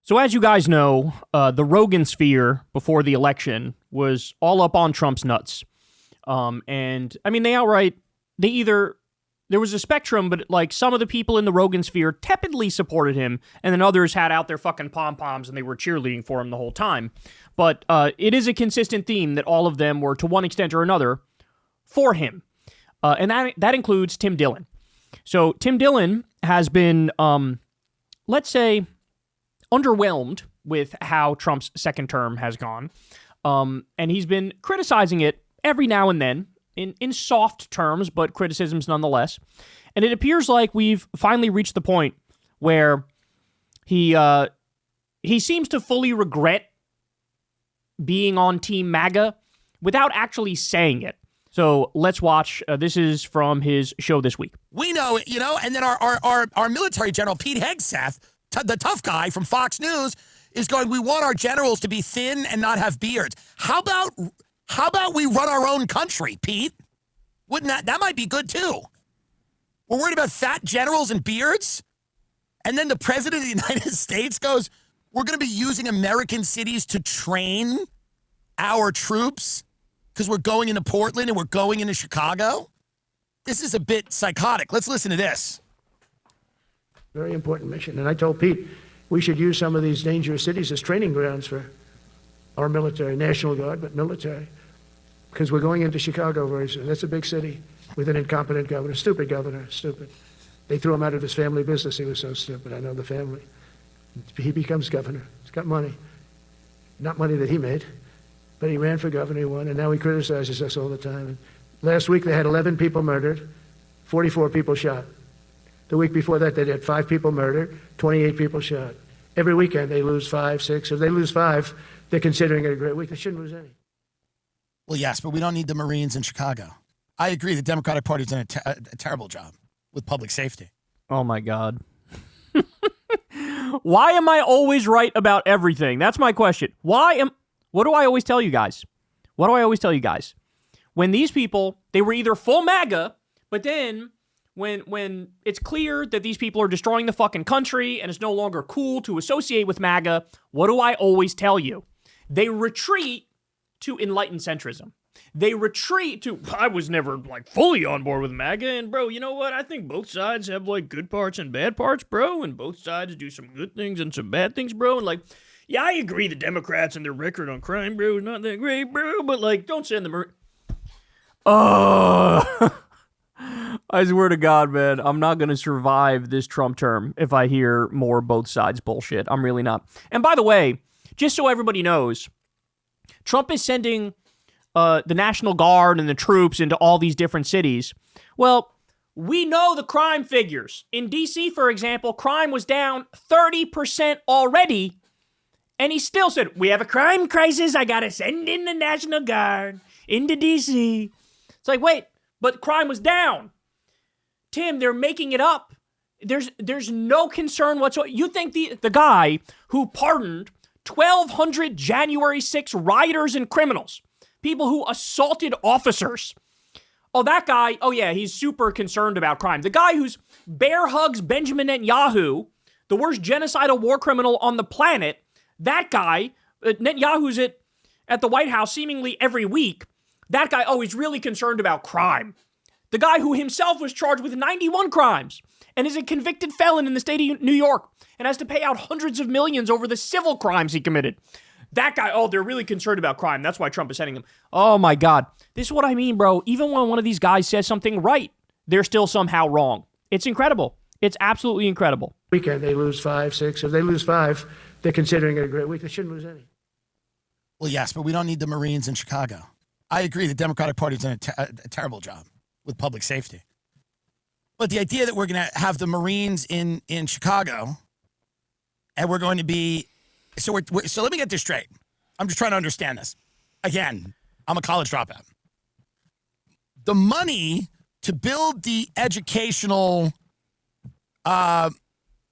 So as you guys know, the Rogan sphere before the election was all up on Trump's nuts. And I mean, there was a spectrum, but like some of the people in the Rogan sphere tepidly supported him, and then others had out their fucking pom-poms and they were cheerleading for him the whole time. But it is a consistent theme that all of them were, to one extent or another, for him. And that includes Tim Dillon. So Tim Dillon has been, let's say, underwhelmed with how Trump's second term has gone. And he's been criticizing it every now and then in soft terms, but criticisms nonetheless. And it appears like we've finally reached the point where he seems to fully regret being on Team MAGA without actually saying it. So let's watch. This is from his show this week. We know, and then our military general, Pete Hegseth, the tough guy from Fox News, is going, we want our generals to be thin and not have beards. How about we run our own country, Pete? Wouldn't that might be good too? We're worried about fat generals and beards? And then the president of the United States goes, we're going to be using American cities to train our troops because we're going into Portland and we're going into Chicago? This is a bit psychotic. Let's listen to this. Very important mission. And I told Pete, we should use some of these dangerous cities as training grounds for our military, National Guard, but military. Because we're going into Chicago very soon. That's a big city with an incompetent governor. Stupid governor, stupid. They threw him out of his family business. He was so stupid. I know the family. He becomes governor. He's got money. Not money that he made, but he ran for governor, he won, and now he criticizes us all the time. And last week they had 11 people murdered, 44 people shot. The week before that, they had 5 people murdered, 28 people shot. Every weekend, they lose 5, 6. If they lose 5, they're considering it a great week. They shouldn't lose any. Well, yes, but we don't need the Marines in Chicago. I agree. The Democratic Party's done a terrible job with public safety. Oh, my God. Why am I always right about everything? That's my question. What do I always tell you guys? What do I always tell you guys? When these people, they were either full MAGA, but then when it's clear that these people are destroying the fucking country and it's no longer cool to associate with MAGA, what do I always tell you? They retreat to enlightened centrism. They retreat to, I was never like fully on board with MAGA, and bro, you know what? I think both sides have like good parts and bad parts, bro, and both sides do some good things and some bad things, bro, and like, yeah, I agree the Democrats and their record on crime, bro, is not that great, bro, but like, don't send them. I swear to God, man, I'm not going to survive this Trump term if I hear more both sides bullshit. I'm really not. And by the way, just so everybody knows, Trump is sending the National Guard and the troops into all these different cities. Well, we know the crime figures. In D.C., for example, crime was down 30% already, and he still said, we have a crime crisis, I got to send in the National Guard into D.C. It's like, wait, but crime was down. Tim, they're making it up. There's no concern whatsoever. You think the guy who pardoned 1,200 January 6 rioters and criminals, people who assaulted officers, oh, that guy, oh yeah, he's super concerned about crime. The guy who's bear hugs Benjamin Netanyahu, the worst genocidal war criminal on the planet, that guy, Netanyahu's at the White House seemingly every week, that guy, oh, he's really concerned about crime. The guy who himself was charged with 91 crimes and is a convicted felon in the state of New York and has to pay out hundreds of millions over the civil crimes he committed. That guy, oh, they're really concerned about crime. That's why Trump is sending them. Oh, my God. This is what I mean, bro. Even when one of these guys says something right, they're still somehow wrong. It's incredible. It's absolutely incredible. Weekend, they lose 5, 6. If they lose 5, they're considering it a great week. They shouldn't lose any. Well, yes, but we don't need the Marines in Chicago. I agree. The Democratic Party's done a terrible job with public safety. But the idea that we're going to have the Marines in Chicago and we're going to be, so let me get this straight. I'm just trying to understand this. Again, I'm a college dropout. The money to build the educational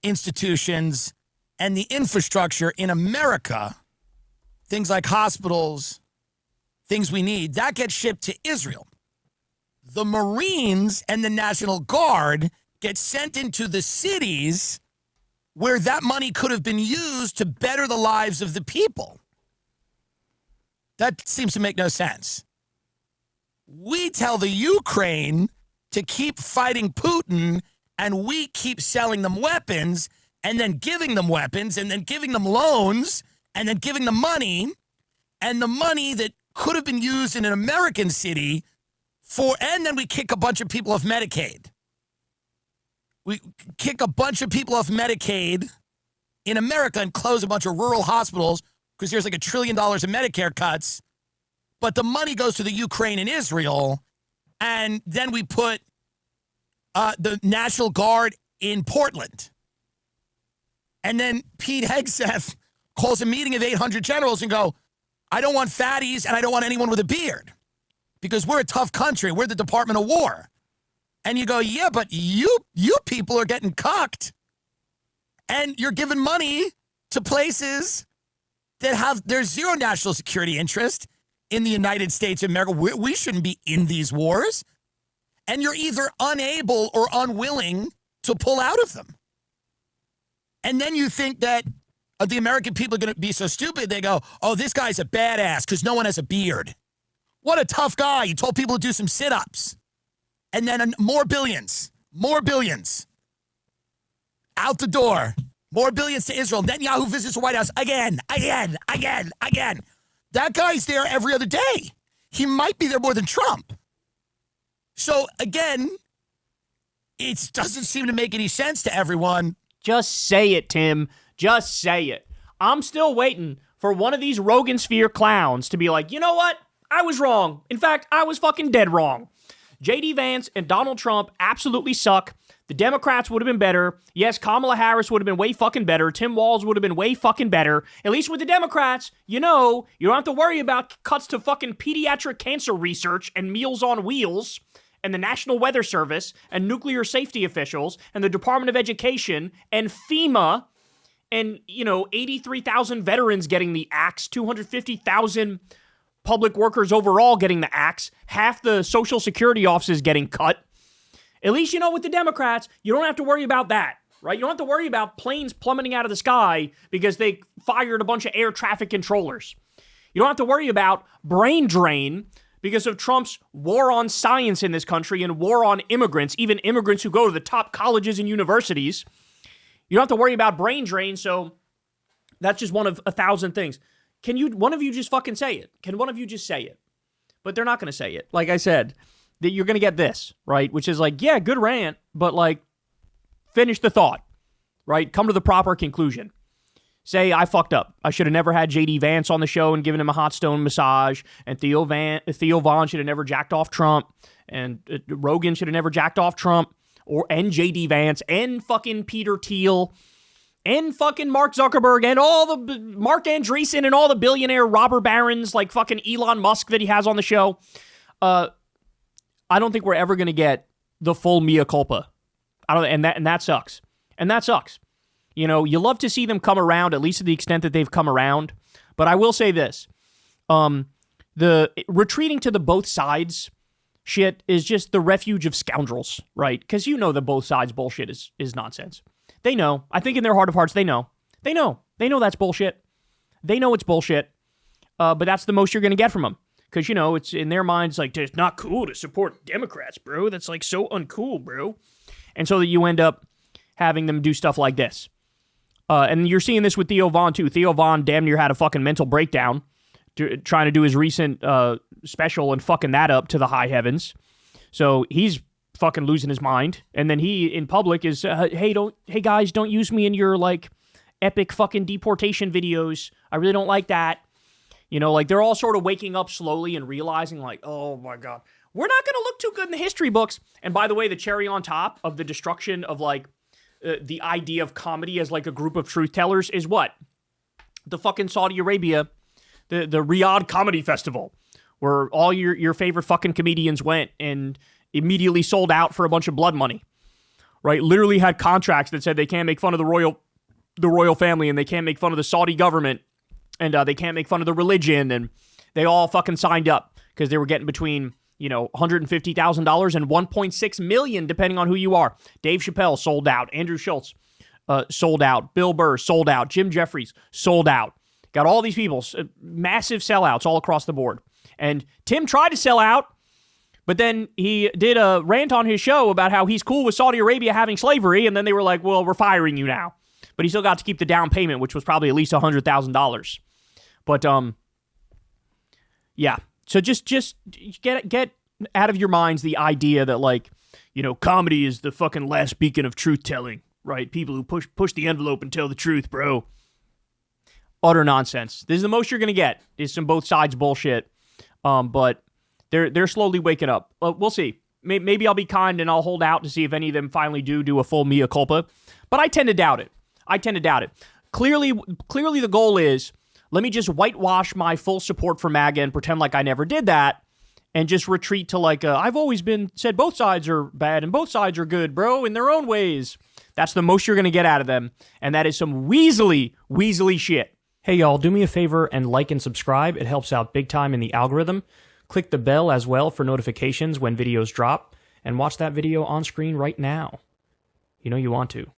institutions and the infrastructure in America, things like hospitals, things we need, that gets shipped to Israel. The Marines and the National Guard get sent into the cities where that money could have been used to better the lives of the people. That seems to make no sense. We tell the Ukraine to keep fighting Putin, and we keep selling them weapons, and then giving them weapons, and then giving them loans, and then giving them money, and the money that could have been used in an American city and then we kick a bunch of people off Medicaid. We kick a bunch of people off Medicaid in America and close a bunch of rural hospitals because there's like $1 trillion in Medicare cuts. But the money goes to the Ukraine and Israel. And then we put the National Guard in Portland. And then Pete Hegseth calls a meeting of 800 generals and go, I don't want fatties and I don't want anyone with a beard because we're a tough country. We're the Department of War. And you go, yeah, but you people are getting cucked and you're giving money to places that have there's zero national security interest in the United States of America. We shouldn't be in these wars. And you're either unable or unwilling to pull out of them. And then you think that the American people are going to be so stupid, they go, oh, this guy's a badass because no one has a beard. What a tough guy. He told people to do some sit-ups. And then more billions out the door. More billions to Israel. Netanyahu visits the White House again. That guy's there every other day. He might be there more than Trump. So, again, it doesn't seem to make any sense to everyone. Just say it, Tim. Just say it. I'm still waiting for one of these Rogan Sphere clowns to be like, you know what? I was wrong. In fact, I was fucking dead wrong. J.D. Vance and Donald Trump absolutely suck. The Democrats would have been better. Yes, Kamala Harris would have been way fucking better. Tim Walz would have been way fucking better. At least with the Democrats, you don't have to worry about cuts to fucking pediatric cancer research and Meals on Wheels and the National Weather Service and nuclear safety officials and the Department of Education and FEMA and, 83,000 veterans getting the axe, 250,000 public workers overall getting the axe, half the Social Security offices getting cut. At least, with the Democrats, you don't have to worry about that, right? You don't have to worry about planes plummeting out of the sky because they fired a bunch of air traffic controllers. You don't have to worry about brain drain because of Trump's war on science in this country and war on immigrants, even immigrants who go to the top colleges and universities. You don't have to worry about brain drain, so that's just one of 1,000 things. Can one of you just fucking say it? Can one of you just say it? But they're not going to say it. Like I said, that you're going to get this, right? Which is like, yeah, good rant, but like, finish the thought, right? Come to the proper conclusion. Say, I fucked up. I should have never had J.D. Vance on the show and given him a hot stone massage, and Theo Von should have never jacked off Trump, and Rogan should have never jacked off Trump, and J.D. Vance, and fucking Peter Thiel, and fucking Mark Zuckerberg, and all the Mark Andreessen, and all the billionaire robber barons like fucking Elon Musk that he has on the show. I don't think we're ever going to get the full mea culpa. And that sucks. And that sucks. You love to see them come around, at least to the extent that they've come around. But I will say this. The retreating to the both sides shit is just the refuge of scoundrels, right? Because the both sides bullshit is nonsense. They know. I think in their heart of hearts, they know. They know that's bullshit. They know it's bullshit. But that's the most you're going to get from them. Because, it's in their minds like, it's not cool to support Democrats, bro. That's like so uncool, bro. And so that you end up having them do stuff like this. And you're seeing this with Theo Von, too. Theo Von damn near had a fucking mental breakdown trying to do his recent special and fucking that up to the high heavens. So he's fucking losing his mind. And then he, in public, is, hey guys, don't use me in your, like, epic fucking deportation videos. I really don't like that. They're all sort of waking up slowly and realizing, like, oh, my God, we're not going to look too good in the history books. And by the way, the cherry on top of the destruction of, like, the idea of comedy as, like, a group of truth tellers is what? The fucking Saudi Arabia, the Riyadh Comedy Festival, where all your favorite fucking comedians went and immediately sold out for a bunch of blood money, right? Literally had contracts that said they can't make fun of the royal family and they can't make fun of the Saudi government. And they can't make fun of the religion, and they all fucking signed up because they were getting between, $150,000 and $1.6 million, depending on who you are. Dave Chappelle sold out. Andrew Schultz sold out. Bill Burr, sold out. Jim Jeffries, sold out. Got all these people, massive sellouts all across the board. And Tim tried to sell out, but then he did a rant on his show about how he's cool with Saudi Arabia having slavery, and then they were like, well, we're firing you now. But he still got to keep the down payment, which was probably at least $100,000. But, yeah. So just get out of your minds the idea that, like, you know, comedy is the fucking last beacon of truth-telling, right? People who push the envelope and tell the truth, bro. Utter nonsense. This is the most you're going to get, is some both sides bullshit. But they're slowly waking up. We'll see. Maybe I'll be kind and I'll hold out to see if any of them finally do a full mea culpa. But I tend to doubt it. Clearly the goal is, let me just whitewash my full support for MAGA and pretend like I never did that, and just retreat to like, I've always said both sides are bad and both sides are good, bro, in their own ways. That's the most you're going to get out of them, and that is some weaselly shit. Hey, y'all, do me a favor and like and subscribe. It helps out big time in the algorithm. Click the bell as well for notifications when videos drop, and watch that video on screen right now. You know you want to.